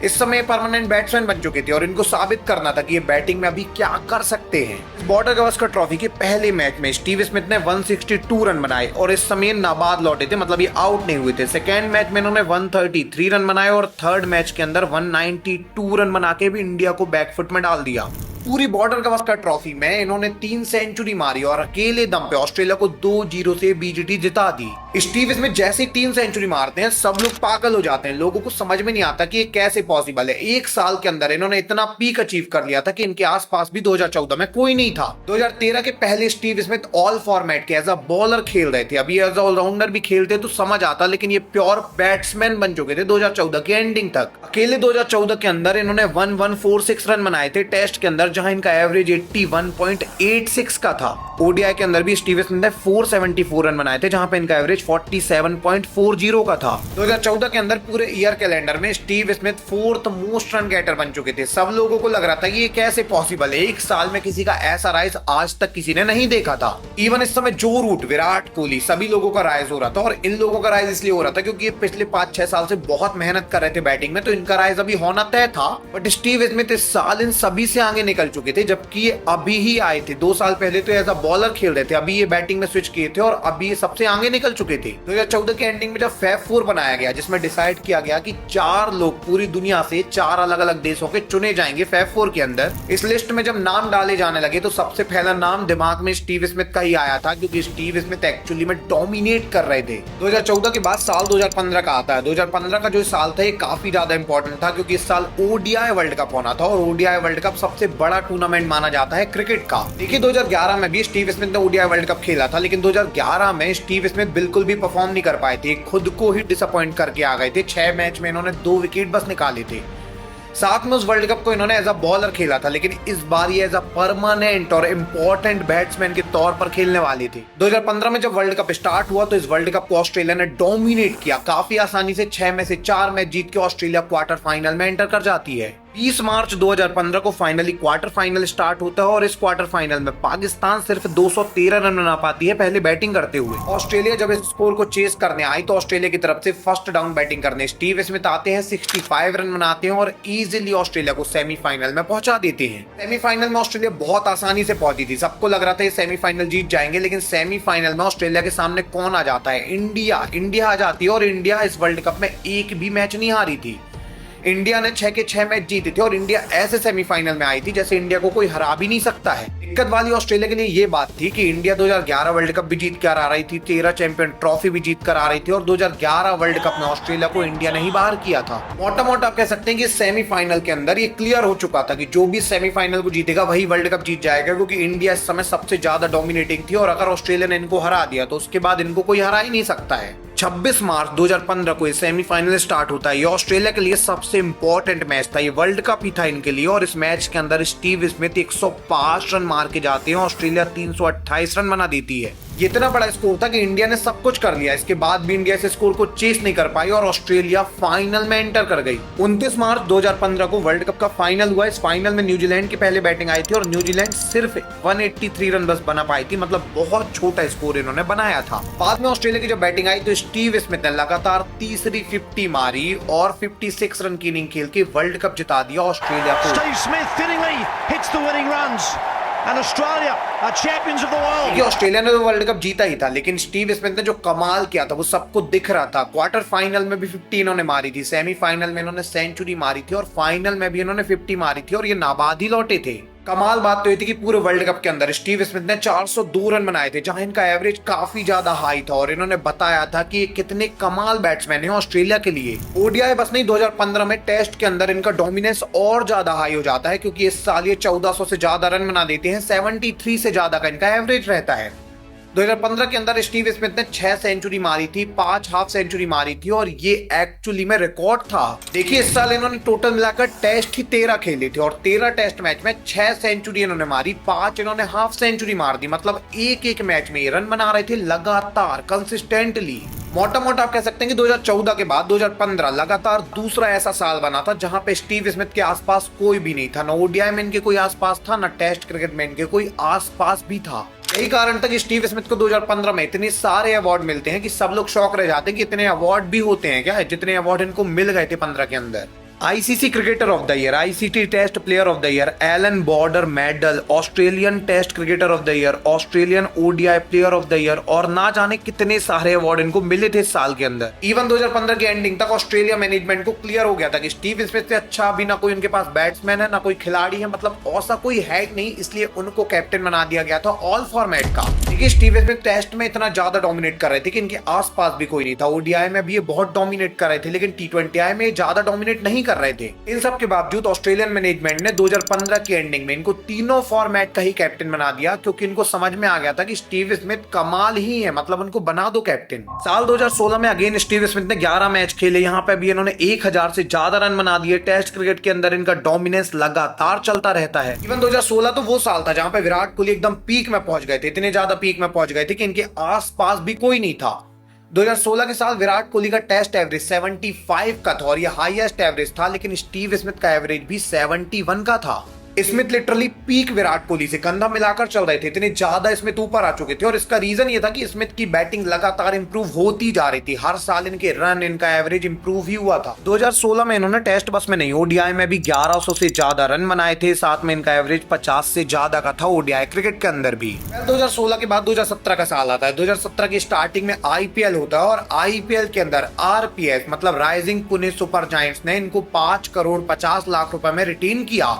इस समय परमानेंट बैट्समैन बन चुके थे और इनको साबित करना था कि ये बैटिंग में अभी क्या कर सकते हैं। इस बॉर्डर गावस्कर ट्रॉफी के पहले मैच में स्टीव स्मिथ ने 162 रन बनाए और इस समय नाबाद लौटे थे, मतलब ये आउट नहीं हुए थे। सेकेंड मैच में इन्होंने 133 रन बनाए और 3rd मैच के अंदर 192 रन बना के भी इंडिया को बैकफुट में डाल दिया। पूरी बॉर्डर गावस्कर ट्रॉफी में इन्होंने 3 सेंचुरी मारी और अकेले दम पे ऑस्ट्रेलिया को 2-0 से बीजीटी जिता दी। स्टीव स्मिथ जैसे ही 3 सेंचुरी मारते हैं सब लोग पागल हो जाते हैं। लोगों को समझ में नहीं आता कि ये कैसे पॉसिबल है। एक साल के अंदर इन्होंने इतना पीक अचीव कर लिया था कि इनके आसपास भी 2014 में कोई नहीं था। 2013 के पहले स्टीव स्मिथ ऑल फॉर्मेट के एज अ बॉलर खेल रहे थे। अभी एज अ ऑलराउंडर भी खेलते तो समझ आता, लेकिन ये प्योर बैट्समैन बन चुके थे 2014 की एंडिंग तक। अकेले 2014 के अंदर इन्होंने 1146 रन बनाए थे टेस्ट के अंदर, जहां इनका एवरेज 81.86 का था। ओडीआई के अंदर भी स्टीव स्मिथ ने 474 रन बनाए थे, जहां पे इनका एवरेज 47.40 का था। 2014 के अंदर पूरे ईयर कैलेंडर में Steve Smith 4th most run getter बन चुके थे। सब लोगों को लग रहा था कि ये कैसे पॉसिबल है, एक साल में किसी का ऐसा राइज आज तक किसी ने नहीं देखा था। इवन इस समय जो रूट, विराट कोहली, सभी लोगों का राइज हो रहा था। और इन लोगों का राइज इसलिए हो रहा था क्योंकि ये पिछले 5-6 साल से बहुत मेहनत कर रहे थे बैटिंग में, तो इनका राइज अभी होना तय था। बट स्टीव स्मिथ इस साल इन सभी से आगे निकल चुके थे, जबकि ये अभी ही आए थे। 2 साल पहले तो एज अ बॉलर खेल रहे थे, अभी ये बैटिंग में स्विच किए थे और अभी ये सबसे आगे निकल चुके थे। 2014 के एंडिंग में जब फैब 4 बनाया गया, जिसमें डिसाइड किया गया कि 4 लोग पूरी दुनिया से 4 अलग अलग देशों के चुने जाएंगे फैब 4 के अंदर। इस लिस्ट में जब नाम डाले जाने लगे तो सबसे पहला नाम दिमाग में स्टीव स्मिथ का ही आया था, क्योंकि स्टीव स्मिथ एक्चुअली में डोमिनेट कर रहे थे। 2014 के बाद साल 2015 का आता है। 2015 का जो साल था ये काफी ज्यादा इंपॉर्टेंट था, क्योंकि इस साल ओडीआई वर्ल्ड कप होना था और ओडीआई वर्ल्ड कप सबसे बड़ा टूर्नामेंट माना जाता है क्रिकेट का। देखिए 2011 में भी स्टीव स्मिथ ने ओडीआई वर्ल्ड कप खेला था, लेकिन 2011 में स्टीव स्मिथ बिल्कुल भी परफॉर्म नहीं कर पाए थे, खुद को ही डिसअपॉइंट करके आ गए थे। 6 मैच में इन्होंने 2 विकेट बस निकाले थे। साथ में उस वर्ल्ड कप को इन्होंने एज अ बॉलर खेला था, लेकिन इस बार ये एज अ परमानेंट और इम्पोर्टेंट बैट्समैन के तौर पर खेलने वाले थे। 2015 में जब वर्ल्ड कप स्टार्ट हुआ तो इस वर्ल्ड कप को ऑस्ट्रेलिया ने डोमिनेट किया काफी आसानी से। 6 में से 4 मैच जीत के ऑस्ट्रेलिया क्वार्टर फाइनल में एंटर कर जाती है। 20 मार्च 2015 को फाइनली क्वार्टर फाइनल स्टार्ट होता है और इस क्वार्टर फाइनल में पाकिस्तान सिर्फ 213 रन बना पाती है पहले बैटिंग करते हुए। ऑस्ट्रेलिया जब इस स्कोर को चेस करने आई तो ऑस्ट्रेलिया की तरफ से फर्स्ट डाउन बैटिंग करने स्टीव स्मिथ आते हैं, 65 रन बनाते हैं और इजीली ऑस्ट्रेलिया को सेमीफाइनल में पहुंचा देते हैं। सेमीफाइनल में ऑस्ट्रेलिया बहुत आसानी से पहुंची थी, सबको लग रहा था ये सेमीफाइनल जीत जाएंगे, लेकिन सेमीफाइनल में ऑस्ट्रेलिया के सामने कौन आ जाता है? इंडिया आ जाती है। और इंडिया इस वर्ल्ड कप में एक भी मैच नहीं हारी थी। इंडिया ने 6 के 6 मैच जीते थे और इंडिया ऐसे सेमीफाइनल में आई थी जैसे इंडिया को कोई हरा भी नहीं सकता है। दिक्कत वाली ऑस्ट्रेलिया के लिए ये बात थी कि इंडिया 2011 वर्ल्ड कप भी जीत कर आ रही थी, 13 चैंपियन ट्रॉफी भी जीत कर आ रही थी और 2011 वर्ल्ड कप में ऑस्ट्रेलिया को इंडिया ने ही बाहर किया था। मोटा मोटा आप कह सकते हैं कि सेमीफाइनल के अंदर ये क्लियर हो चुका था कि जो भी सेमीफाइनल को जीतेगा वही वर्ल्ड कप जीत जाएगा, क्योंकि इंडिया इस समय सबसे ज्यादा डोमिनेटिंग थी और अगर ऑस्ट्रेलिया ने इनको हरा दिया तो उसके बाद इनको कोई हरा ही नहीं सकता है। 26 मार्च 2015 को ये सेमीफाइनल स्टार्ट होता है। ये ऑस्ट्रेलिया के लिए सबसे इंपॉर्टेंट मैच था, ये वर्ल्ड कप ही था इनके लिए। और इस मैच के अंदर स्टीव स्मिथ 105 रन मार के जाते हैं, ऑस्ट्रेलिया 328 रन बना देती है। ये इतना बड़ा स्कोर था कि इंडिया ने सब कुछ कर लिया, इसके बाद भी इंडिया इस स्कोर को चेस नहीं कर पाई और ऑस्ट्रेलिया फाइनल में एंटर कर गई। 29 मार्च 2015 को वर्ल्ड कप का फाइनल हुआ। इस फाइनल में न्यूजीलैंड की पहले बैटिंग आई थी और न्यूजीलैंड सिर्फ 183 रन बस बना पाई थी, मतलब बहुत छोटा स्कोर इन्होंने बनाया था। बाद में ऑस्ट्रेलिया की जब बैटिंग आई तो स्टीव स्मिथ ने लगातार तीसरी 50 मारी और 56 रन की इनिंग खेल के वर्ल्ड कप जिता दिया ऑस्ट्रेलिया को। Steve Smith fittingly hits the winning runs. And Australia are champions of the world. Australia ने तो वर्ल्ड कप जीता ही था, लेकिन स्टीव स्मिथ ने जो कमाल किया था वो सबको दिख रहा था। क्वार्टर फाइनल में भी 50 इन्होंने मारी थी, सेमीफाइनल में इन्होंने सेंचुरी मारी थी और फाइनल में भी इन्होंने 50 मारी थी और ये नाबाद ही लौटे थे। कमाल बात तो ये थी कि पूरे वर्ल्ड कप के अंदर स्टीव स्मिथ ने 402 रन बनाए थे, जहां इनका एवरेज काफी ज्यादा हाई था और इन्होंने बताया था कि ये कितने कमाल बैट्समैन हैं ऑस्ट्रेलिया के लिए। ओडीआई बस नहीं, 2015 में टेस्ट के अंदर इनका डोमिनेंस और ज्यादा हाई हो जाता है, क्योंकि इस साल ये 1400 से ज्यादा रन बना देते हैं, 73 से ज्यादा का इनका एवरेज रहता है। 2015 के अंदर स्टीव स्मिथ ने 6 सेंचुरी मारी थी, 5 हाफ सेंचुरी मारी थी और ये एक्चुअली में रिकॉर्ड था। देखिए इस साल इन्होंने टोटल मिलाकर टेस्ट ही 13 खेले थे और 13 टेस्ट मैच में 6 सेंचुरी इन्होंने मारी, 5 इन्होंने हाफ सेंचुरी मार दी, मतलब एक मैच में ये रन बना रहे थे लगातार कंसिस्टेंटली। मोटा मोटा आप कह सकते हैं कि 2014 के बाद 2015 लगातार दूसरा ऐसा साल बना था जहां पे स्टीव स्मिथ के आसपास कोई भी नहीं था, न ओडीआई में इनके कोई आसपास था, न टेस्ट क्रिकेट में इनके कोई आसपास भी था। यही कारण था कि स्टीव स्मिथ को 2015 में इतने सारे अवार्ड मिलते हैं कि सब लोग शौक रह जाते हैं कि इतने अवार्ड भी होते हैं क्या, जितने अवार्ड इनको मिल गए थे 15 के अंदर। ICC cricketer of the year, ICC test player of the year, Allan Border medal, Australian test cricketer of the year, Australian ODI player of the year और ना जाने कितने सारे अवार्ड इनको मिले थे इस साल के अंदर। इवन 2015 की एंडिंग तक ऑस्ट्रेलिया मैनेजमेंट को क्लियर हो गया था कि स्टीव स्मिथ से अच्छा भी ना कोई उनके पास बैट्समैन है ना कोई खिलाड़ी है, मतलब ऐसा कोई है ही नहीं, इसलिए उनको कैप्टन बना दिया गया था ऑल फॉर्मेट का। देखिए स्टीव स्मिथ टेस्ट में इतना ज्यादा डोमिनेट कर रहे थे कि इनके आसपास भी कोई नहीं था। ओडीआई में भी ये बहुत डोमिनेट कर रहे थे, लेकिन टी20 में ज्यादा डोमिनेट नहीं कर रहे थे। इन सब के बावजूद ऑस्ट्रेलियन मैनेजमेंट ने 2015 की एंडिंग में इनको तीनों फॉर्मेट का ही कैप्टन बना दिया, क्योंकि इनको समझ में आ गया था कि स्टीव स्मिथ कमाल ही है, मतलब उनको बना दो कैप्टन। साल 2016 में अगेन स्टीव स्मिथ ने 11 मैच खेले, यहाँ पे भी इन्होंने 1000 से ज्यादा रन बना दिए। टेस्ट क्रिकेट के अंदर इनका डोमिनेंस लगातार चलता रहता है। इवन 2016 तो वो साल था जहां पे विराट कोहली एकदम पीक में पहुंच गए थे, इतने ज्यादा पीक में पहुंच गए थे कि इनके आसपास भी कोई नहीं था। 2016 के साल विराट कोहली का टेस्ट एवरेज 75 का था और ये हाईएस्ट एवरेज था, लेकिन स्टीव स्मिथ का एवरेज भी 71 का था। Smith literally peak Virat Kohli से कंधा मिलाकर चल रहे थे, इतने ज्यादा स्मिथ ऊपर आ चुके थे और इसका रीजन ये था कि स्मिथ की बैटिंग लगातार इंप्रूव होती जा रही थी। हर साल इनके रन, इनका एवरेज इंप्रूव ही हुआ था। 2016 में इन्होंने टेस्ट बस में नहीं, ओडीआई में भी 1100 से ज्यादा रन बनाए थे, साथ में इनका एवरेज 50 से ज्यादा का था ओडीआई क्रिकेट के अंदर भी। 2016 के बाद 2017 का साल आता है। 2017 की स्टार्टिंग में आईपीएल होता है और आईपीएल के अंदर आरपीएस मतलब राइजिंग पुणे सुपर जायंट्स ने इनको 5 करोड़ 50 लाख रुपए में रिटेन किया।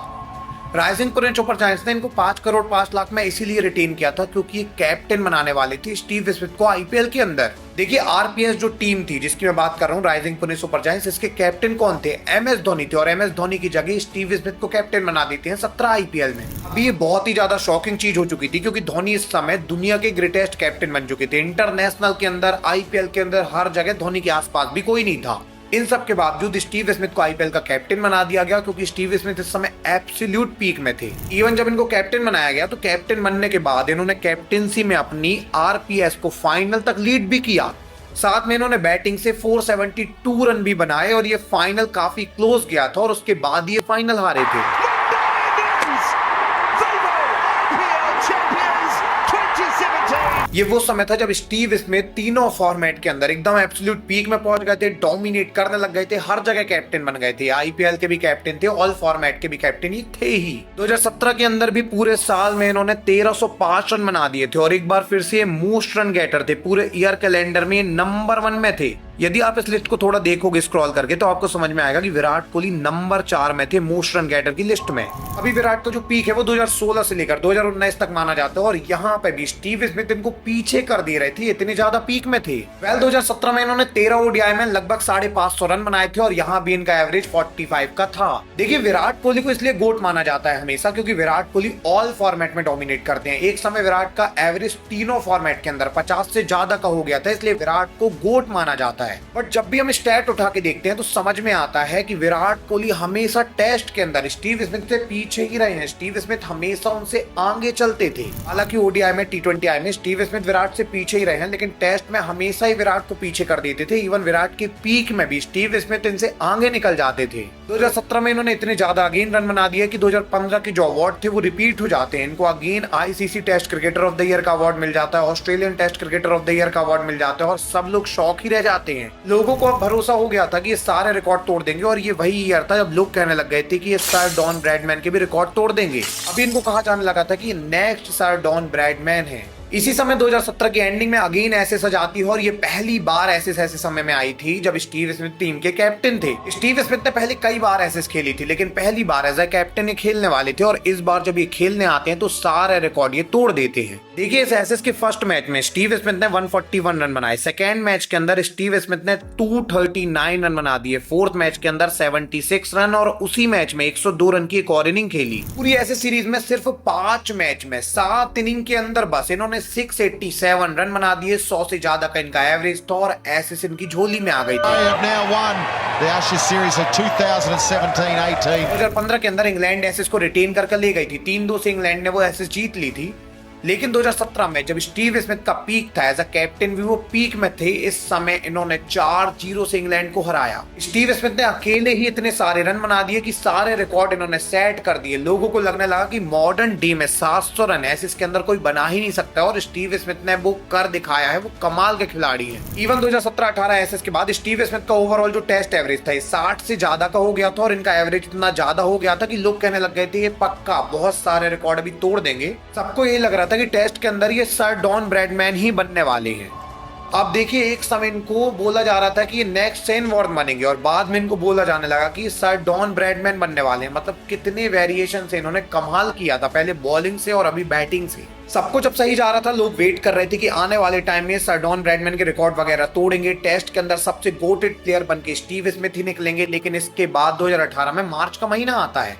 राइजिंग पुणे सुपर जायंट्स ने इनको 5 करोड़ 5 लाख में इसीलिए रिटेन किया था क्योंकि कैप्टन बनाने वाले थे स्टीव स्मिथ को आईपीएल के अंदर। देखिए आरपीएस जो टीम थी जिसकी मैं बात कर रहा हूँ, राइजिंग पुणे सुपर जायंट्स, इसके कैप्टन कौन थे? एमएस धोनी थे और एमएस धोनी की जगह स्टीव स्मिथ को कैप्टन बना देते हैं 17 आईपीएल में। अभी ये बहुत ही ज्यादा शॉकिंग चीज हो चुकी थी क्योंकि धोनी इस समय दुनिया के ग्रेटेस्ट कैप्टन बन चुके थे। इंटरनेशनल के अंदर, आईपीएल के अंदर हर जगह धोनी के आसपास भी कोई नहीं था। इन सब के बावजूद स्टीव स्मिथ को आईपीएल का कैप्टन बना दिया गया क्योंकि स्टीव स्मिथ इस समय एब्सोल्यूट पीक में थे। इवन जब इनको कैप्टन बनाया गया तो कैप्टन बनने के बाद इन्होंने कैप्टनसी में अपनी आरपीएस को फाइनल तक लीड भी किया। साथ में इन्होंने बैटिंग से 472 रन भी बनाए और ये फाइनल काफी क्लोज गया था और उसके बाद ये फाइनल हारे थे। ये वो समय था जब स्टीव स्मिथ तीनों फॉर्मेट के अंदर एकदम एब्सोल्यूट पीक में पहुंच गए थे, डोमिनेट करने लग गए थे, हर जगह कैप्टन बन गए थे। आईपीएल के भी कैप्टन थे, ऑल फॉर्मेट के भी कैप्टन ही थे ही। 2017 के अंदर भी पूरे साल में इन्होंने 1305 रन बना दिए थे और एक बार फिर से मोस्ट रन गेटर थे, पूरे ईयर कैलेंडर में नंबर 1 में थे। यदि आप इस लिस्ट को थोड़ा देखोगे स्क्रॉल करके तो आपको समझ में आएगा कि विराट कोहली नंबर 4 में थे मोस्ट रन गेटर की लिस्ट में। अभी विराट का जो पीक है वो 2016 से लेकर 2019 तक माना जाता है और यहाँ पे भी स्टीव स्मिथ इनको पीछे कर दे रहे थे, इतने ज्यादा पीक में थे। 2017 में इन्होंने 13 ओडीआई में लगभग 550 रन बनाए थे और यहाँ भी इनका एवरेज 45 का था। देखिए विराट कोहली को इसलिए गोट माना जाता है हमेशा क्योंकि विराट कोहली ऑल फॉर्मेट में डोमिनेट करते हैं। एक समय विराट का एवरेज तीनों फॉर्मेट के अंदर 50 से ज्यादा का हो गया था, इसलिए विराट को गोट माना जाता है। बट जब भी हम स्टैट उठा के देखते हैं तो समझ में आता है कि विराट कोहली हमेशा टेस्ट के अंदर स्टीव स्मिथ से पीछे ही रहे हैं। स्टीव स्मिथ हमेशा उनसे आगे चलते थे। हालांकि ओडीआई में, टी20 में स्टीव स्मिथ विराट से पीछे ही रहे हैं, लेकिन टेस्ट में हमेशा ही विराट को पीछे कर देते थे। इवन विराट के पीक में भी स्टीव स्मिथ इनसे आगे निकल जाते थे। 2017 में इन्होंने इतने ज्यादा अगेन रन बना दिए कि 2015 के जो अवार्ड थे वो रिपीट हो जाते हैं। इनको again ICC test cricketer of the year का अवार्ड मिल जाता है, Australian test cricketer of the year का अवार्ड मिल जाता है और सब लोग शौक ही रह जाते हैं। लोगों को अब भरोसा हो गया था कि ये सारे रिकॉर्ड तोड़ देंगे और ये वही ईयर था जब लोग कहने लग गए थे कि ये सर डॉन ब्रैडमैन के भी रिकॉर्ड तोड़ देंगे। अभी इनको कहा जाने लगा था कि नेक्स्ट सर डॉन ब्रैडमैन है। इसी समय 2017 की एंडिंग में अगेन ऐसे सजाती है और ये पहली बार ऐसे समय में आई थी जब स्टीव स्मिथ टीम के कैप्टन थे। स्टीव स्मिथ ने पहले कई बार ऐसे खेली थी, लेकिन पहली बार एज ए कैप्टन ये खेलने वाले थे और इस बार जब ये खेलने आते हैं तो सारे रिकॉर्ड ये तोड़ देते हैं। देखिए इस एसेस के फर्स्ट मैच में स्टीव स्मिथ ने 141 रन बनाए, सेकेंड मैच के अंदर स्टीव स्मिथ ने 239 रन बना दिए, फोर्थ मैच के अंदर 76 रन और उसी मैच में 102 रन की एक और इनिंग खेली। पूरी ऐसे सीरीज में सिर्फ 5 मैच में 7 इनिंग के अंदर बस इन्होंने 687 रन बना दिए, 100 से ज्यादा का इनका एवरेज था और एसेस इनकी झोली में आ गई थी। 2015 के अंदर इंग्लैंड एसेस को रिटेन करके ले गई थी, 3-2 से इंग्लैंड ने वो एसेस जीत ली थी। लेकिन 2017 में जब स्टीव स्मिथ का पीक था एज अ कैप्टन भी वो पीक में थे, इस समय इन्होंने 4-0 से इंग्लैंड को हराया। स्टीव स्मिथ ने अकेले ही इतने सारे रन बना दिए कि सारे रिकॉर्ड इन्होंने सेट कर दिए। लोगों को लगने लगा कि मॉडर्न डे में 700 रन ऐसे इसके अंदर कोई बना ही नहीं सकता, और स्टीव स्मिथ ने वो कर दिखाया है। वो कमाल के खिलाड़ी है। इवन 2017-18 ऐसे के बाद स्टीव स्मिथ का ओवरऑल जो टेस्ट एवरेज था 60 से ज्यादा का हो गया था, और इनका एवरेज इतना ज्यादा हो गया था कि लोग कहने लग गए थे ये पक्का बहुत सारे रिकॉर्ड भी तोड़ देंगे। सबको यही लग रहा था कि टेस्ट के अंदर ये सर डॉन ब्रैडमैन ही बनने वाले हैं। अब देखिए, एक समय इनको बोला जा रहा था कि ये नेक्स्ट शेन वॉर्न बनेंगे, और बाद में इनको बोला जाने लगा कि सर डॉन ब्रैडमैन बनने वाले हैं। मतलब कितने वेरिएशन से इन्होंने कमाल किया था, पहले बॉलिंग से और अभी बैटिंग से। सब कुछ अब सही जा रहा था। लोग वेट कर रहे थे कि आने वाले टाइम में सर डॉन ब्रैडमैन के रिकॉर्ड वगैरह तोड़ेंगे, टेस्ट के अंदर सबसे गोटेड प्लेयर बन के स्टीव स्मिथ ही निकलेंगे। लेकिन इसके बाद 2018 में मार्च का महीना आता है।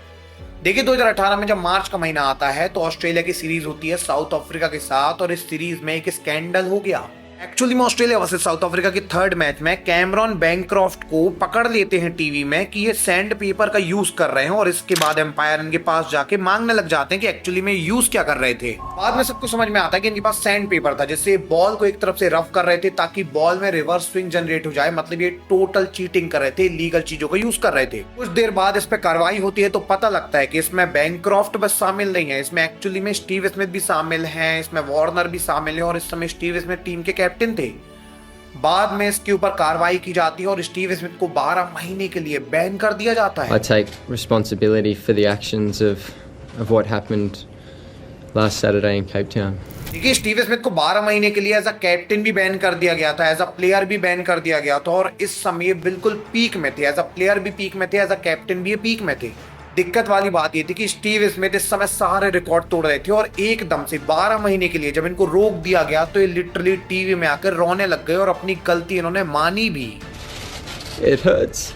देखिए, 2018 में जब मार्च का महीना आता है तो ऑस्ट्रेलिया की सीरीज होती है साउथ अफ्रीका के साथ, और इस सीरीज में एक स्कैंडल हो गया। एक्चुअली में ऑस्ट्रेलिया वर्सेस साउथ अफ्रीका के थर्ड मैच में कैमरॉन बैंक्रॉफ्ट को पकड़ लेते हैं टीवी में कि ये सैंड पेपर का यूज कर रहे हैं, और इसके बाद एम्पायर इनके पास जाके मांगने लग जाते हैं कि एक्चुअली में यूज क्या कर रहे थे। बाद में सबको समझ में आता है कि इनके पास सैंड पेपर था, जिससे बॉल को एक तरफ से रफ कर रहे थे ताकि बॉल में रिवर्स स्विंग जनरेट हो जाए। मतलब ये टोटल चीटिंग कर रहे थे, लीगल चीजों का यूज कर रहे थे। कुछ देर बाद इस पर कार्रवाई होती है तो पता लगता है कि इसमें बैंक्रॉफ्ट बस शामिल नहीं है, इसमें एक्चुअली में स्टीव स्मिथ भी शामिल है, इसमें वार्नर भी शामिल है, और इस समय स्टीव स्मिथ टीम के कैप्टन थे। बाद में इसके ऊपर कार्रवाई की जाती है और स्टीव स्मिथ को 12 महीने के लिए बैन कर दिया जाता है। I take responsibility for the actions of what happened last Saturday in Cape Town. देखिए, स्टीव स्मिथ को 12 महीने के लिए एज अ कैप्टन भी बैन कर दिया गया था, एज अ प्लेयर भी बैन कर दिया गया था, और इस समय बिल्कुल पीक में थे। एज अ प्लेयर भी पीक में थे, एज अ कैप्टन भी पीक में थे। दिक्कत वाली बात ये थी कि स्टीव स्मिथ इस समय सारे रिकॉर्ड तोड़ रहे थे, और एकदम से 12 महीने के लिए जब इनको रोक दिया गया तो ये लिटरली टीवी में आकर रोने लग गए, और अपनी गलती इन्होंने मानी भी। It hurts.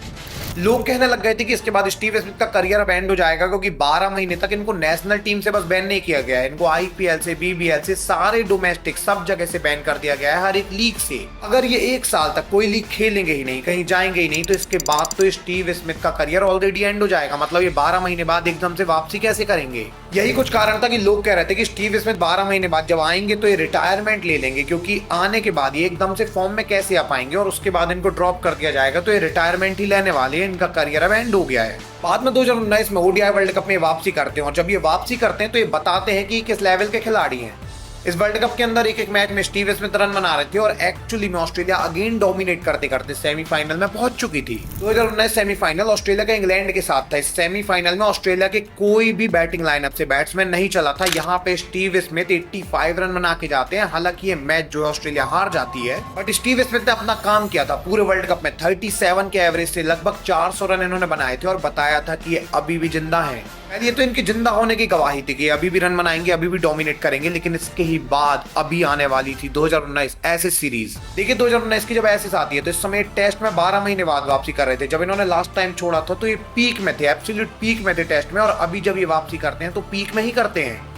लोग कहने लग गए थे कि इसके बाद स्टीव स्मिथ का करियर अब एंड हो जाएगा, क्योंकि 12 महीने तक इनको नेशनल टीम से बस बैन नहीं किया गया है, इनको आईपीएल से, बीबीएल से, सारे डोमेस्टिक सब जगह से बैन कर दिया गया है, हर एक लीग से। अगर ये 1 साल तक कोई लीग खेलेंगे ही नहीं, कहीं जाएंगे ही नहीं, तो इसके बाद तो स्टीव स्मिथ का करियर ऑलरेडी एंड हो जाएगा। मतलब ये 12 महीने बाद एकदम से वापसी कैसे करेंगे? यही कुछ कारण था कि लोग कह रहे थे कि स्टीव स्मिथ 12 महीने बाद जब आएंगे तो ये रिटायरमेंट ले लेंगे, क्योंकि आने के बाद ये एकदम से फॉर्म में कैसे आ पाएंगे, और उसके बाद इनको ड्रॉप कर दिया जाएगा तो ये रिटायरमेंट ही लेने वाले हैं, इनका करियर अब एंड हो गया है। बाद में 2019 में ओडीआई वर्ल्ड कप में वापसी करते हैं, और जब ये वापसी करते हैं तो ये बताते हैं कि किस लेवल के खिलाड़ी हैं। इस वर्ल्ड कप के अंदर एक मैच में स्टीव स्मिथ रन बना रहे थे, और एक्चुअली में ऑस्ट्रेलिया अगेन डोमिनेट करते करते सेमीफाइनल में पहुंच चुकी थी। 2019 सेमीफाइनल ऑस्ट्रेलिया का इंग्लैंड के साथ था। इस सेमीफाइनल में ऑस्ट्रेलिया के कोई भी बैटिंग लाइनअप से बैट्समैन नहीं चला था। यहाँ पे स्टीव स्मिथ 85 रन बना के जाते हैं। हालांकि ये मैच जो है ऑस्ट्रेलिया हार जाती है, बट स्टीव स्मिथ ने अपना काम किया था। पूरे वर्ल्ड कप में 37 के एवरेज से लगभग 400 रन इन्होंने बनाए थे, और बताया था कि ये अभी भी जिंदा है। ये तो इनकी जिंदा होने की गवाही थी कि अभी भी रन बनाएंगे, अभी भी डोमिनेट करेंगे। लेकिन इसके ही बाद अभी आने वाली थी 2019 एशेज सीरीज। देखिए, 2019 की जब एशेज आती है तो इस समय टेस्ट में 12 महीने बाद वापसी कर रहे थे। जब इन्होंने लास्ट टाइम छोड़ा था तो ये पीक में थे, एब्सोल्यूट पीक में थे टेस्ट में, और अभी जब ये वापसी करते हैं तो पीक में ही करते हैं।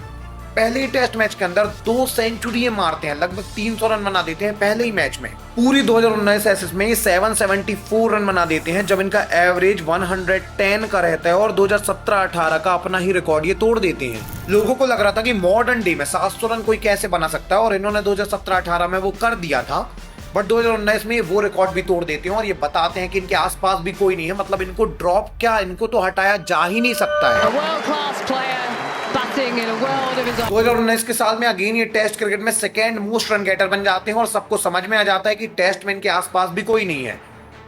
पहले ही टेस्ट मैच के अंदर 2 सेंचुरी मारते हैं, लगभग 300 रन बना देते हैं पहले ही मैच में। पूरी 2019 एशेज में ये 774 रन बना देते हैं, जब इनका एवरेज 110 का रहता है, और 2017-18 का अपना ही रिकॉर्ड ये तोड़ देते हैं। लोगों को लग रहा था कि मॉडर्न डे में 700 रन कोई कैसे बना सकता है, और इन्होंने 2017-18 में वो कर दिया था, बट 2019 में वो रिकॉर्ड भी तोड़ देते हैं, और ये बताते हैं कि इनके आसपास भी कोई नहीं है। मतलब इनको ड्रॉप क्या, इनको तो हटाया जा ही नहीं सकता है। 2019 के साल में अगेन ये टेस्ट क्रिकेट में सेकेंड मोस्ट रन गेटर बन जाते हैं, और सबको समझ में आ जाता है कि टेस्ट में इनके आसपास भी कोई नहीं है।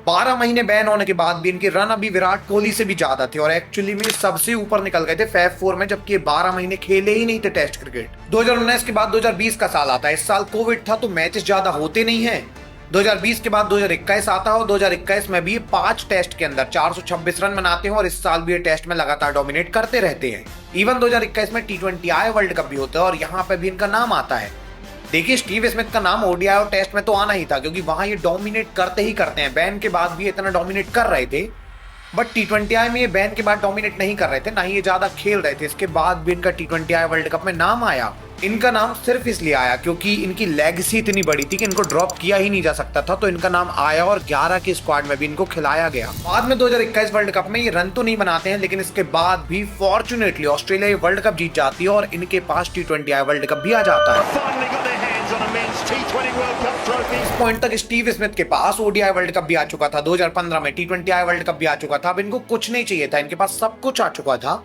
12 महीने बैन होने के बाद भी इनके रन अभी विराट कोहली से भी ज्यादा थे, और एक्चुअली में सबसे ऊपर निकल गए थे फैब 4 में, जबकि 12 महीने खेले ही नहीं थे टेस्ट क्रिकेट। 2019 के बाद 2020 का साल आता है। इस साल कोविड था तो मैचेस ज्यादा होते नहीं है। 2020 के बाद 2021 आता है, और 2021 में भी 5 टेस्ट के अंदर 426 रन बनाते हैं, और इस साल भी ये टेस्ट में लगातार डोमिनेट करते रहते हैं। इवन 2021 में T20I वर्ल्ड कप भी होता है, और यहाँ पे भी इनका नाम आता है। देखिए, स्टीव स्मिथ का नाम ओडीआई और टेस्ट में तो आना ही था, क्योंकि वहां ये डोमिनेट करते ही करते हैं। बैन के बाद भी इतना डोमिनेट कर रहे थे, बट T20I में ये बैन के बाद डोमिनेट नहीं कर रहे थे, ना ही ये ज्यादा खेल रहे थे। इसके बाद भी इनका T20I वर्ल्ड कप में नाम आया। इनका नाम सिर्फ इसलिए आया क्योंकि इनकी लेगेसी इतनी बड़ी थी कि इनको ड्रॉप किया ही नहीं जा सकता था, तो इनका नाम आया और 11 के स्क्वाड में भी इनको खिलाया गया। बाद में 2021 वर्ल्ड कप में ये रन तो नहीं बनाते हैं, लेकिन इसके बाद भी फॉर्चुनेटली ऑस्ट्रेलिया ये वर्ल्ड कप जीत जाती है और इनके पास T20I वर्ल्ड कप भी आ जाता है। इस पॉइंट तक स्टीव स्मिथ के पास ODI वर्ल्ड कप भी आ चुका था, 2015 में T20I वर्ल्ड कप भी आ चुका था। अब इनको कुछ नहीं चाहिए था, इनके पास सब कुछ आ चुका था।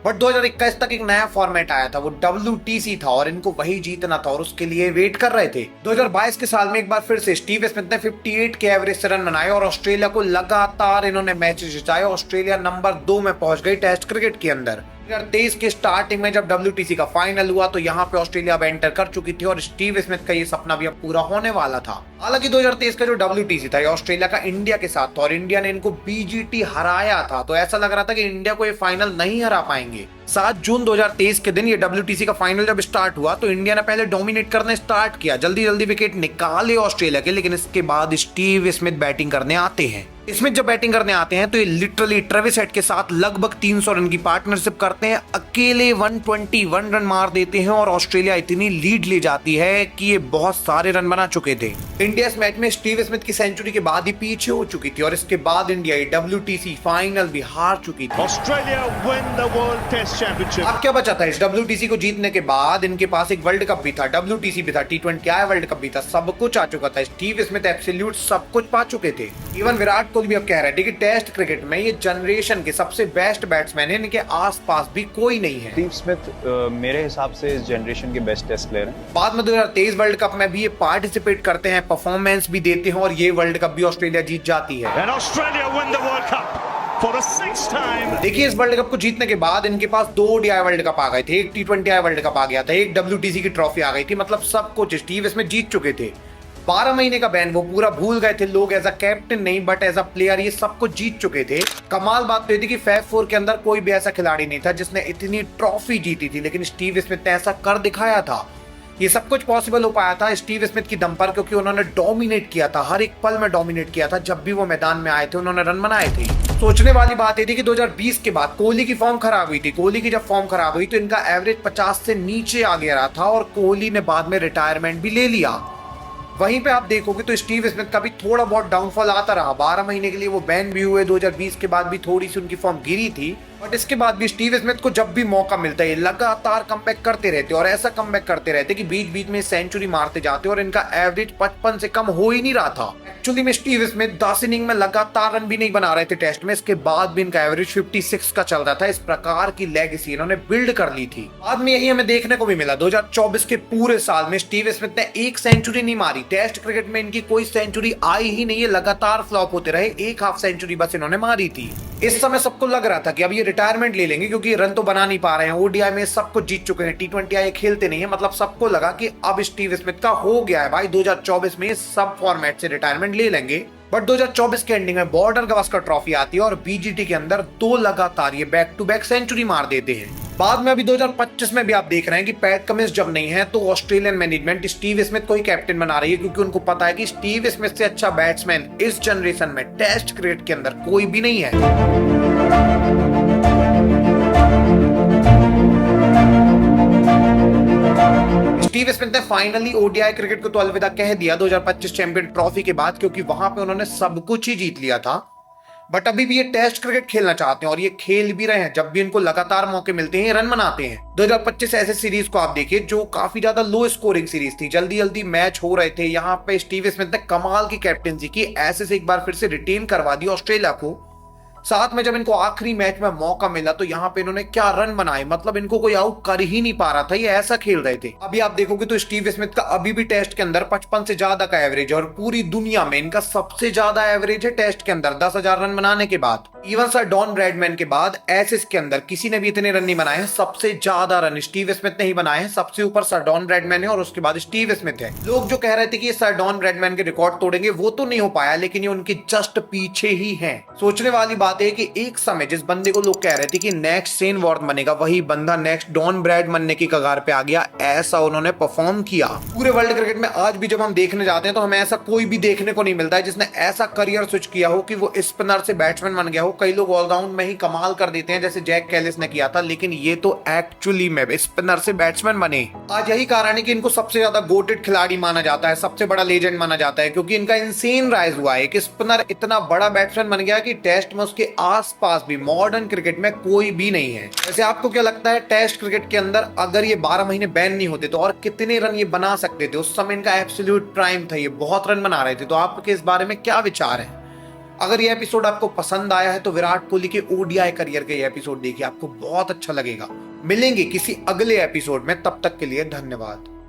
बट 2021 तक एक नया फॉर्मेट आया था, वो WTC था और इनको वही जीतना था और उसके लिए वेट कर रहे थे। 2022 के साल में एक बार फिर से स्टीव स्मिथ ने 58 के एवरेज से रन बनाए और ऑस्ट्रेलिया को लगातार इन्होंने मैच जिताए। ऑस्ट्रेलिया नंबर 2 में पहुंच गई टेस्ट क्रिकेट के अंदर। 2023 के स्टार्टिंग में जब WTC का फाइनल हुआ तो यहाँ पे ऑस्ट्रेलिया अब एंटर कर चुकी थी और स्टीव स्मिथ का ये सपना भी अब पूरा होने वाला था। हालांकि 2023 का जो WTC था ये ऑस्ट्रेलिया का इंडिया के साथ था और इंडिया ने इनको BGT हराया था, तो ऐसा लग रहा था कि इंडिया को ये फाइनल नहीं हरा पाएंगे। 7 जून 2023 के दिन ये WTC का फाइनल जब स्टार्ट हुआ तो इंडिया ने पहले डोमिनेट करने स्टार्ट किया, जल्दी जल्दी विकेट निकाले ऑस्ट्रेलिया के, लेकिन इसके बाद स्टीव स्मिथ बैटिंग करने आते हैं। इसमें जब बैटिंग करने आते हैं तो ये लिटरली ट्रेविस हेड के साथ लगभग 300 रन की पार्टनरशिप करते हैं, अकेले 121 रन मार देते हैं और ऑस्ट्रेलिया इतनी लीड ले जाती है कि ये बहुत सारे रन बना चुके थे। इंडिया इस मैच में स्टीव स्मिथ की सेंचुरी के बाद ही पीछे हो चुकी थी और इसके बाद इंडिया WTC फाइनल भी हार चुकी थी। Australia win the World Test Championship. अब क्या बचा था इस WTC को जीतने के बाद? इनके पास एक वर्ल्ड कप भी था, WTC भी था, T20I वर्ल्ड कप भी था, सब कुछ आ चुका था। स्टीव स्मिथ एब्सोल्यूट सब कुछ पा चुके थे। इवन विराट कोहली भी अब कह रहे थे कि टेस्ट क्रिकेट में ये जनरेशन के सबसे बेस्ट बैट्समैन है, इनके आसपास भी कोई नहीं है। स्टीव स्मिथ मेरे हिसाब से इस जनरेशन के बेस्ट टेस्ट प्लेयर हैं। बाद में 2023 वर्ल्ड कप में भी ये पार्टिसिपेट करते हैं, परफॉर्मेंस भी देते हैं और ये वर्ल्ड कप भी ऑस्ट्रेलिया जीत जाती है। And Australia win the World Cup for the 6th time. देखिए इस वर्ल्ड कप को जीतने के बाद इनके पास 2 ODI वर्ल्ड कप आ गए थे, एक T20I वर्ल्ड कप आ गया था, एक WTC की ट्रॉफी आ गई थी, मतलब सब कुछ स्टीव इसमें जीत चुके थे। 12 महीने का बैन वो पूरा भूल गए थे लोग, एज अ कैप्टन नहीं बट एज अ प्लेयर ये सब कुछ जीत चुके थे। कमाल बात तो ये थी कि फैब 4 के अंदर कोई भी ऐसा खिलाड़ी नहीं था जिसने इतनी ट्रॉफी जीती थी, लेकिन स्टीव स्मिथ ने ऐसा कर दिखाया था। ये सब कुछ पॉसिबल हो पाया था स्टीव स्मिथ की दम पर, क्योंकि उन्होंने डोमिनेट किया था, हर एक पल में डोमिनेट किया था। जब भी वो मैदान में आए थे उन्होंने रन बनाए थे। सोचने वाली बात ये थी कि 2020 के बाद कोहली की फॉर्म खराब हुई थी। कोहली की जब फॉर्म खराब हुई तो इनका एवरेज 50 से नीचे आ गया था और कोहली ने बाद में रिटायरमेंट भी ले लिया। वहीं पे आप देखोगे तो स्टीव स्मिथ का भी थोड़ा बहुत डाउनफॉल आता रहा। 12 महीने के लिए वो बैन भी हुए, 2020 के बाद भी थोड़ी सी उनकी फॉर्म गिरी थी, बट इसके बाद भी स्टीव स्मिथ को जब भी मौका मिलता है लगातार कमबैक करते रहते और ऐसा कमबैक करते रहते कि बीच बीच में सेंचुरी मारते जाते और इनका एवरेज 55 से कम हो ही नहीं रहा था। एक्चुअली में स्टीव स्मिथ 10 इनिंग में लगातार रन भी नहीं बना रहे थे टेस्ट में, इसके बाद भी इनका एवरेज 56 का चल रहा था। इस प्रकार की लेगेसी इन्होंने बिल्ड कर ली थी। बाद में यही हमें देखने को भी मिला। 2024 के पूरे साल में स्टीव स्मिथ ने एक सेंचुरी नहीं मारी। टेस्ट क्रिकेट में इनकी कोई सेंचुरी आई ही नहीं है, लगातार फ्लॉप होते रहे। एक हाफ सेंचुरी बस इन्होंने मारी थी। इस समय सबको लग रहा था कि अब ये रिटायरमेंट ले लेंगे क्योंकि रन तो बना नहीं पा रहे हैं, ODI में सब कुछ जीत चुके हैं, T20I खेलते नहीं है, मतलब सबको लगा कि अब स्टीव स्मिथ का हो गया है भाई, 2024 में सब फॉर्मेट से रिटायरमेंट ले लेंगे। बट 2024 के एंडिंग में बॉर्डर गावस्कर ट्रॉफी आती है और BGT के अंदर 2 लगातार ये बैक टू बैक सेंचुरी मार देते हैं। बाद में अभी 2025 में भी आप देख रहे हैं कि पैट कमिंस जब नहीं है तो ऑस्ट्रेलियन मैनेजमेंट स्टीव स्मिथ को ही कैप्टन बना रही है, क्योंकि उनको पता है कि स्टीव स्मिथ से अच्छा बैट्समैन इस जनरेशन में टेस्ट क्रिकेट के अंदर कोई भी नहीं है। स्टीव स्मिथ ने फाइनली ODI क्रिकेट को तो अलविदा कह दिया 2025 चैंपियन ट्रॉफी के बाद, क्योंकि वहां पे उन्होंने सब कुछ ही जीत लिया था। बट अभी भी ये टेस्ट क्रिकेट खेलना चाहते हैं और ये खेल भी रहे हैं। जब भी इनको लगातार मौके मिलते हैं रन बनाते हैं। 2025 ऐसे सीरीज को आप देखिए जो काफी ज्यादा लो स्कोरिंग सीरीज थी, जल्दी जल्दी मैच हो रहे थे, यहाँ पे स्टीव स्मिथ ने कमाल की कैप्टनसी की, ऐसे से एक बार फिर से रिटेन करवा दी ऑस्ट्रेलिया को। साथ में जब इनको आखिरी मैच में मौका मिला तो यहाँ पे इन्होंने क्या रन बनाए, मतलब इनको कोई आउट कर ही नहीं पा रहा था, ये ऐसा खेल रहे थे। अभी आप देखोगे तो स्टीव स्मिथ का अभी भी टेस्ट के अंदर 55 से ज्यादा का एवरेज है और पूरी दुनिया में इनका सबसे ज्यादा एवरेज है टेस्ट के अंदर 10,000 रन बनाने के बाद। इवन सर डॉन ब्रैडमैन के बाद एसेस के अंदर किसी ने भी इतने रन नहीं बनाए हैं। सबसे ज्यादा रन स्टीव स्मिथ ने ही बनाए हैं, सबसे ऊपर सर डॉन ब्रैडमैन है और उसके बाद स्टीव स्मिथ है। लोग जो कह रहे थे कि ये सर डॉन ब्रैडमैन के रिकॉर्ड तोड़ेंगे वो तो नहीं हो पाया, लेकिन ये उनके जस्ट पीछे ही है। सोचने वाली बात बताते हैं कि एक समय जिस बंदे को लोग कह रहे थे कि नेक्स्ट शेन वॉर्न बनेगा, वही बंदा नेक्स्ट डॉन ब्रैड बनने की कगार पे आ गया। ऐसा उन्होंने परफॉर्म किया। पूरे वर्ल्ड क्रिकेट में आज भी जब हम देखने जाते हैं तो हमें ऐसा कोई भी देखने को नहीं मिलता है जिसने ऐसा करियर स्विच किया हो कि वो स्पिनर से बैट्समैन बन गया हो। कई लोग ऑलराउंड में ही कमाल कर देते हैं जैसे जैक कैलिस ने किया था, लेकिन ये तो एक्चुअली में स्पिनर से बैट्समैन बने। आज यही कारण है कि इनको सबसे ज्यादा गोटेड खिलाड़ी माना जाता है, सबसे बड़ा लेजेंड माना जाता है, क्योंकि इनका इंसेन राइज हुआ है कि स्पिनर इतना बड़ा बैट्समैन बन गया कि टेस्ट में उसके आसपास भी मॉडर्न क्रिकेट में कोई भी नहीं है। वैसे आपको क्या लगता है टेस्ट क्रिकेट के अंदर अगर ये 12 महीने बैन नहीं होते तो और कितने रन ये बना सकते थे? उस समय इनका एब्सोल्यूट प्राइम था, ये बहुत रन बना रहे थे। तो आपके इस बारे में क्या विचार है? अगर ये एपिसोड आपको पसंद आया है तो विराट कोहली के ओडीआई करियर के ये एपिसोड देखिए, आपको बहुत अच्छा लगेगा। मिलेंगे किसी अगले एपिसोड में, तब तक के लिए धन्यवाद।